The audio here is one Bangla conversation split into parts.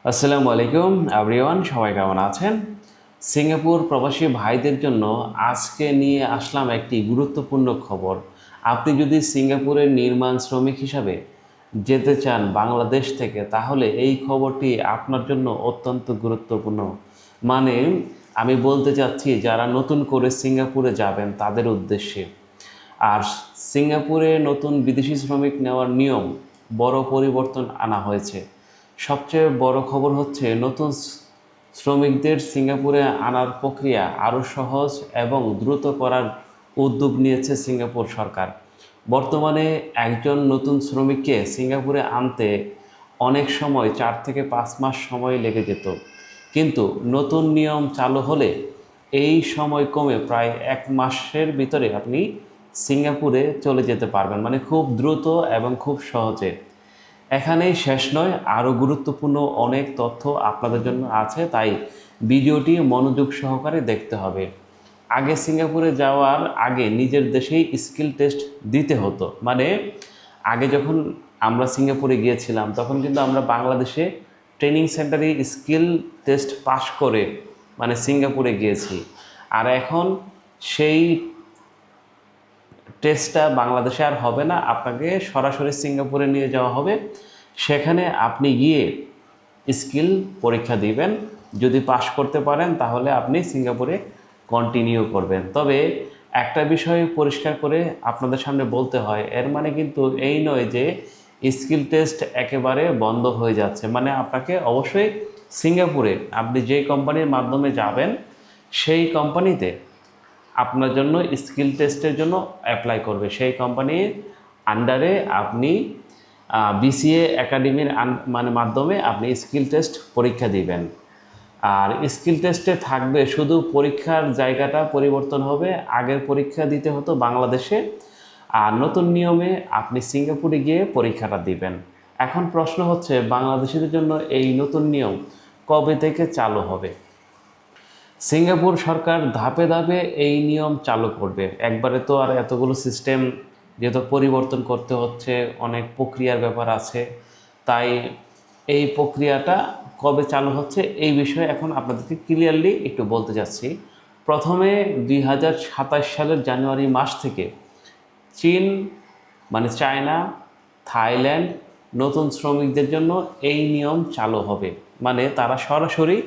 আসসালামু আলাইকুম এভরিওয়ান, সবাই কেমন আছেন? সিঙ্গাপুর প্রবাসী ভাইদের জন্য আজকে নিয়ে আসলাম একটি গুরুত্বপূর্ণ খবর। আপনি যদি সিঙ্গাপুরের নির্মাণ শ্রমিক হিসাবে যেতে চান বাংলাদেশ থেকে, তাহলে এই খবরটি আপনার জন্য অত্যন্ত গুরুত্বপূর্ণ। মানে আমি বলতে চাচ্ছি, যারা নতুন করে সিঙ্গাপুরে যাবেন তাদের উদ্দেশ্যে। আর সিঙ্গাপুরে নতুন বিদেশি শ্রমিক নেওয়ার নিয়ম বড় পরিবর্তন আনা হয়েছে। সবচেয়ে বড় খবর হচ্ছে, নতুন শ্রমিকদের সিঙ্গাপুরে আনার প্রক্রিয়া আরও সহজ এবং দ্রুত করার উদ্যোগ নিয়েছে সিঙ্গাপুর সরকার। বর্তমানে একজন নতুন শ্রমিককে সিঙ্গাপুরে আনতে অনেক সময় 4 থেকে 5 মাস সময় লেগে যেত, কিন্তু নতুন নিয়ম চালু হলে এই সময় কমে প্রায় 1 মাসের ভিতরে আপনি সিঙ্গাপুরে চলে যেতে পারবেন, মানে খুব দ্রুত এবং খুব সহজে। এখানেই শেষ নয়, আরও গুরুত্বপূর্ণ অনেক তথ্য আপনাদের জন্য আছে, তাই ভিডিওটি মনোযোগ সহকারে দেখতে হবে। আগে সিঙ্গাপুরে যাওয়ার আগে নিজের দেশেই স্কিল টেস্ট দিতে হতো। মানে আগে যখন আমরা সিঙ্গাপুরে গিয়েছিলাম, তখন কিন্তু আমরা বাংলাদেশে ট্রেনিং সেন্টারে স্কিল টেস্ট পাশ করে মানে সিঙ্গাপুরে গিয়েছি। আর এখন সেই টেস্টটা বাংলাদেশে আর হবে না, আপনাকে সরাসরি সিঙ্গাপুরে নিয়ে যাওয়া হবে। সেখানে আপনি গিয়ে স্কিল পরীক্ষা দিবেন। যদি পাশ করতে পারেন তাহলে আপনি সিঙ্গাপুরে কন্টিনিউ করবেন। তবে একটা বিষয় পরিষ্কার করে আপনাদের সামনে বলতে হয়, এর মানে কিন্তু এই নয় যে স্কিল টেস্ট একেবারে বন্ধ হয়ে যাচ্ছে। মানে আপনাকে অবশ্যই সিঙ্গাপুরে আপনি যে কোম্পানির মাধ্যমে যাবেন সেই কোম্পানিতে আপনার জন্য স্কিল টেস্টের জন্য অ্যাপ্লাই করবে। সেই কোম্পানির আন্ডারে আপনি বিসিএ একাডেমির মানে মাধ্যমে আপনি স্কিল টেস্ট পরীক্ষা দিবেন। আর স্কিল টেস্টে থাকবে শুধু পরীক্ষার জায়গাটা পরিবর্তন হবে। আগের পরীক্ষা দিতে হতো বাংলাদেশে, আর নতুন নিয়মে আপনি সিঙ্গাপুরে গিয়ে পরীক্ষাটা দিবেন। এখন প্রশ্ন হচ্ছে, বাংলাদেশিদের জন্য এই নতুন নিয়ম কবে থেকে চালু হবে? সিঙ্গাপুর সরকার ধাপে ধাপে এই নিয়ম চালু করবে। একবারে তো আর এতগুলো সিস্টেম যেহেতু পরিবর্তন করতে হচ্ছে, অনেক প্রক্রিয়ার ব্যাপার আছে, তাই এই প্রক্রিয়াটা কবে চালু হচ্ছে এই বিষয়ে এখন আপনাদেরকে ক্লিয়ারলি একটু বলতে চাচ্ছি। প্রথমে 2027 সালের জানুয়ারি মাস থেকে চীন মানে চায়না, থাইল্যান্ড নতুন শ্রমিকদের জন্য এই নিয়ম চালু হবে। মানে তারা সরাসরি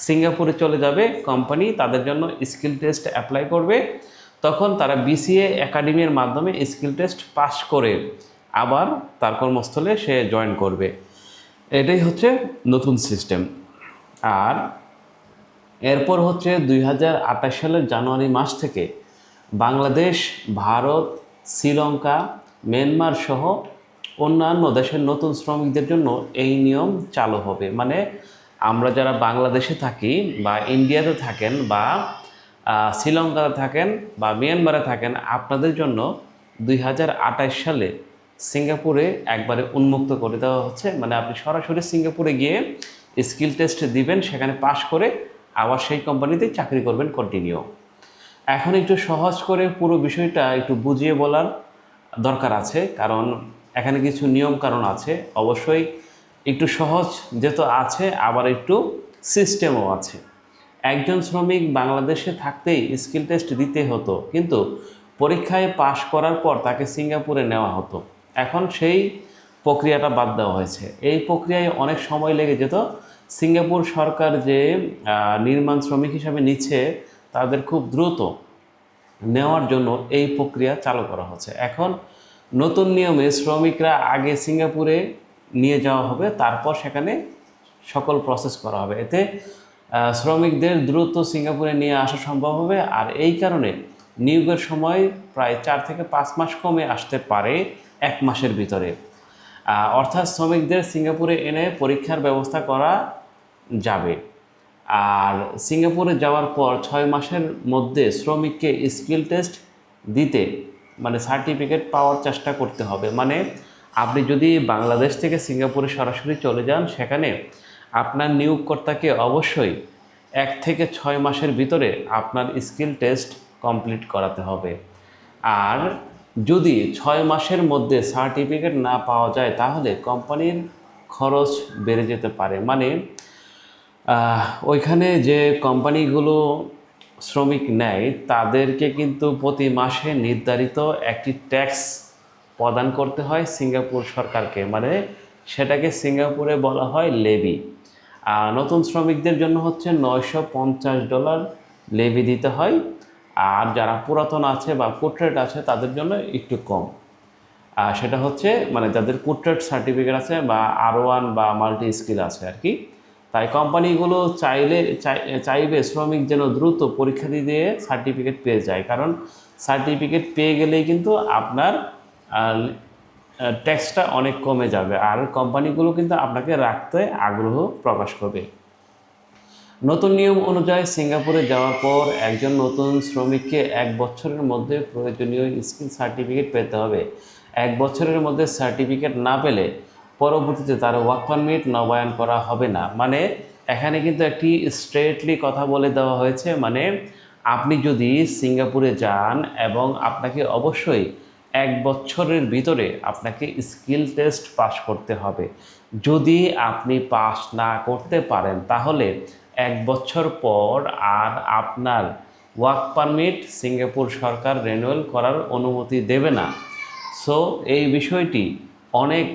সিঙ্গাপুরে চলে যাবে, কোম্পানি তাদের জন্য স্কিল টেস্ট অ্যাপ্লাই করবে, তখন তারা বিসিএ একাডেমির মাধ্যমে স্কিল টেস্ট পাস করে আবার তার কর্মস্থলে সে জয়েন করবে। এটাই হচ্ছে নতুন সিস্টেম। আর এরপর হচ্ছে 2028 সালের জানুয়ারি মাস থেকে বাংলাদেশ, ভারত, শ্রীলঙ্কা, মিয়ানমার সহ অন্যান্য দেশের নতুন শ্রমিকদের জন্য এই নিয়ম চালু হবে। মানে আমরা যারা বাংলাদেশে থাকি বা ইন্ডিয়াতে থাকেন বা শ্রীলঙ্কাতে থাকেন বা মিয়ানমারে থাকেন, আপনাদের জন্য 2028 সালে সিঙ্গাপুরে একবারে উন্মুক্ত করে দেওয়া হচ্ছে। মানে আপনি সরাসরি সিঙ্গাপুরে গিয়ে স্কিল টেস্ট দিবেন, সেখানে পাশ করে আবার সেই কোম্পানিতে চাকরি করবেন কন্টিনিউ। এখন একটু সহজ করে পুরো বিষয়টা একটু বুঝিয়ে বলার দরকার আছে, কারণ এখানে কিছু নিয়ম কারণ আছে। অবশ্যই একটু সহজ যেহেতু আছে, আবার একটু সিস্টেমও আছে। একজন শ্রমিক বাংলাদেশে থাকতেই স্কিল টেস্ট দিতে হতো, কিন্তু পরীক্ষায় পাশ করার পর তাকে সিঙ্গাপুরে নেওয়া হতো। এখন সেই প্রক্রিয়াটা বাদ দেওয়া হয়েছে। এই প্রক্রিয়ায় অনেক সময় লেগে যেত। সিঙ্গাপুর সরকার যে নির্মাণ শ্রমিক হিসাবে নিচ্ছে, তাদের খুব দ্রুত নেওয়ার জন্য এই প্রক্রিয়া চালু করা হচ্ছে। এখন নতুন নিয়মে শ্রমিকরা আগে সিঙ্গাপুরে নিয়ে যাওয়া হবে, তারপর সেখানে সকল প্রসেস করা হবে। এতে শ্রমিকদের দ্রুত সিঙ্গাপুরে নিয়ে আসা সম্ভব হবে। আর এই কারণে নিয়োগের সময় প্রায় 4 থেকে 5 মাস কমে আসতে পারে 1 মাসের ভিতরে। অর্থাৎ শ্রমিকদের সিঙ্গাপুরে এনে পরীক্ষার ব্যবস্থা করা যাবে। আর সিঙ্গাপুরে যাওয়ার পর 6 মাসের মধ্যে শ্রমিককে স্কিল টেস্ট দিতে মানে সার্টিফিকেট পাওয়ার চেষ্টা করতে হবে। মানে আপনি যদি বাংলাদেশ থেকে সিঙ্গাপুরে সরাসরি চলে যান, সেখানে আপনার নিয়োগকর্তাকে অবশ্যই 1 থেকে 6 মাসের ভিতরে আপনার স্কিল টেস্ট কমপ্লিট করাতে হবে। আর যদি 6 মাসের মধ্যে সার্টিফিকেট না পাওয়া যায়, তাহলে কোম্পানির খরচ বেড়ে যেতে পারে। মানে ওইখানে যে কোম্পানিগুলো শ্রমিক নেয় তাদেরকে কিন্তু প্রতি মাসে নির্ধারিত একটি ট্যাক্স প্রদান করতে হয় সিঙ্গাপুর সরকারকে, মানে সেটাকে সিঙ্গাপুরে বলা হয় লেভি। আর নতুন শ্রমিকদের জন্য হচ্ছে $950 লেভি দিতে হয়। আর যারা পুরাতন আছে বা পোর্ট্রেট আছে তাদের জন্য একটু কম। সেটা হচ্ছে মানে যাদের পোর্ট্রেট সার্টিফিকেট আছে বা R1 বা মাল্টি স্কিল আছে আর কি। তাই কোম্পানিগুলো চাইবে শ্রমিক যেন দ্রুত পরীক্ষা দিয়ে সার্টিফিকেট পেয়ে যায়, কারণ সার্টিফিকেট পেয়ে গেলেই কিন্তু আপনার ট্যাক্সটা অনেক কমে যাবে, আর কোম্পানিগুলো কিন্তু আপনাকে রাখতে আগ্রহ প্রকাশ করবে। নতুন নিয়ম অনুযায়ী সিঙ্গাপুরে যাওয়ার পর একজন নতুন শ্রমিককে 1 বছরের মধ্যে প্রয়োজনীয় স্কিল সার্টিফিকেট পেতে হবে। 1 বছরের মধ্যে সার্টিফিকেট না পেলে পরবর্তীতে তার ওয়ার্ক পারমিট নবায়ন করা হবে না। মানে এখানে কিন্তু একটি স্ট্রেটলি কথা বলে দেওয়া হয়েছে, মানে আপনি যদি সিঙ্গাপুরে যান এবং আপনাকে অবশ্যই 1 বছরের ভিতরে আপনাকে স্কিল টেস্ট পাস করতে হবে। যদি আপনি পাস না করতে পারেন তাহলে 1 বছর পর আর আপনার ওয়ার্ক পারমিট সিঙ্গাপুর সরকার রিনিউয়াল করার অনুমতি দেবে না। সো এই বিষয়টি অনেক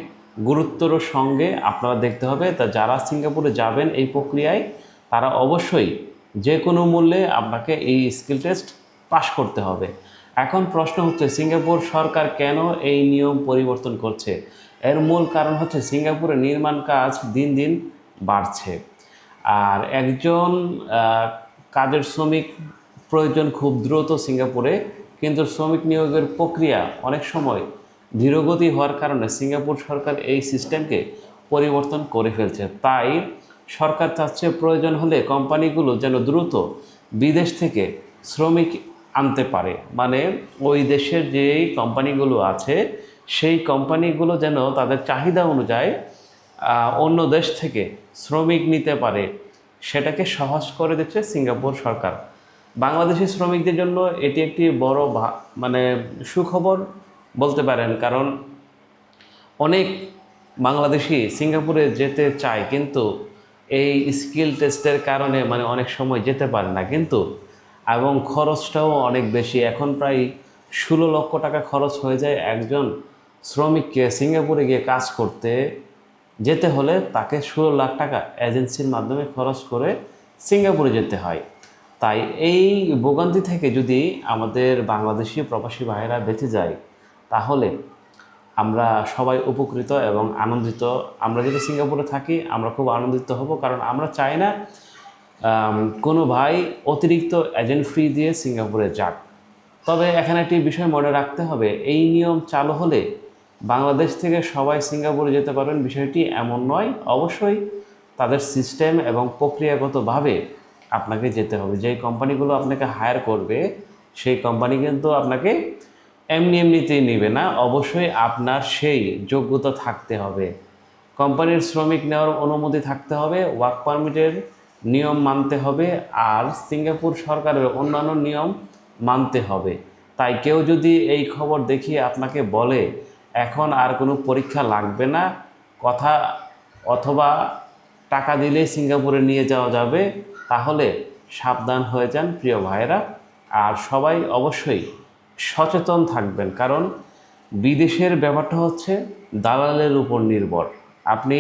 গুরুত্বর সঙ্গে আপনারা দেখতে হবে। তা যারা সিঙ্গাপুরে যাবেন এই প্রক্রিয়ায় তারা অবশ্যই যে কোনো মূল্যে আপনাকে এই স্কিল টেস্ট পাস করতে হবে। এখন প্রশ্ন হচ্ছে সিঙ্গাপুর সরকার কেন এই নিয়ম পরিবর্তন করছে? এর মূল কারণ হচ্ছে সিঙ্গাপুরে নির্মাণ কাজ দিন দিন বাড়ছে, আর একজন কাজের শ্রমিক প্রয়োজন খুব দ্রুত সিঙ্গাপুরে, কিন্তু শ্রমিক নিয়োগের প্রক্রিয়া অনেক সময় ধীরগতি হওয়ার কারণে সিঙ্গাপুর সরকার এই সিস্টেমকে পরিবর্তন করে ফেলছে। তাই সরকার চাচ্ছে প্রয়োজন হলে কোম্পানিগুলো যেন দ্রুত বিদেশ থেকে শ্রমিক আনতে পারে, মানে ওই দেশের যেই কোম্পানিগুলো আছে সেই কোম্পানিগুলো যেন তাদের চাহিদা অনুযায়ী অন্য দেশ থেকে শ্রমিক নিতে পারে, সেটাকে সহজ করে দিচ্ছে সিঙ্গাপুর সরকার। বাংলাদেশি শ্রমিকদের জন্য এটি একটি বড় মানে সুখবর বলতে পারেন, কারণ অনেক বাংলাদেশি সিঙ্গাপুরে যেতে চায় কিন্তু এই স্কিল টেস্টের কারণে মানে অনেক সময় যেতে পারে না, কিন্তু এবং খরচটাও অনেক বেশি। এখন প্রায় 16 লক্ষ টাকা খরচ হয়ে যায় একজন শ্রমিককে সিঙ্গাপুরে গিয়ে কাজ করতে যেতে হলে তাকে 16 লাখ টাকা এজেন্সির মাধ্যমে খরচ করে সিঙ্গাপুরে যেতে হয়। তাই এই ভোগান্তি থেকে যদি আমাদের বাংলাদেশি প্রবাসী ভাইয়েরা বেঁচে যায় তাহলে আমরা সবাই উপকৃত এবং আনন্দিত। আমরা যদি সিঙ্গাপুরে থাকি আমরা খুব আনন্দিত হব, কারণ আমরা চাই না কোনো ভাই অতিরিক্ত এজেন্ট ফি দিয়ে সিঙ্গাপুরে যাক। তবে এখানে একটি বিষয় মনে রাখতে হবে, এই নিয়ম চালু হলে বাংলাদেশ থেকে সবাই সিঙ্গাপুরে যেতে পারবেন বিষয়টি এমন নয়। অবশ্যই তাদের সিস্টেম এবং প্রক্রিয়াগতভাবে আপনাকে যেতে হবে। যেই কোম্পানিগুলো আপনাকে হায়ার করবে সেই কোম্পানি কিন্তু আপনাকে এমনিতেই নেবে না, অবশ্যই আপনার সেই যোগ্যতা থাকতে হবে, কোম্পানির শ্রমিক নেওয়ার অনুমতি থাকতে হবে, ওয়ার্ক পারমিটের নিয়ম মানতে হবে, আর সিঙ্গাপুর সরকারের অন্যান্য নিয়ম মানতে হবে। তাই কেউ যদি এই খবর দেখিয়ে আপনাকে বলে এখন আর কোনো পরীক্ষা লাগবে না কথা, অথবা টাকা দিলেই সিঙ্গাপুরে নিয়ে যাওয়া যাবে, তাহলে সাবধান হয়ে যান প্রিয় ভাইয়েরা। আর সবাই অবশ্যই সচেতন থাকবেন, কারণ বিদেশের ব্যাপারটা হচ্ছে দালালের উপর নির্ভর। আপনি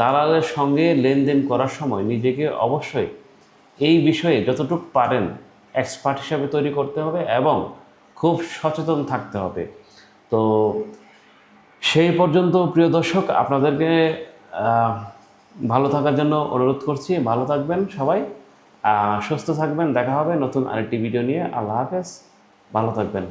দালালের সঙ্গে লেনদেন করার সময় নিজেকে অবশ্যই এই বিষয়ে যতটুকু পারেন এক্সপার্ট হিসাবে তৈরি করতে হবে এবং খুব সচেতন থাকতে হবে। তো সেই পর্যন্ত প্রিয় দর্শক আপনাদেরকে ভালো থাকার জন্য অনুরোধ করছি। ভালো থাকবেন সবাই, সুস্থ থাকবেন। দেখা হবে নতুন আরেকটি ভিডিও নিয়ে। আল্লাহ হাফেজ, ভালো থাকবেন।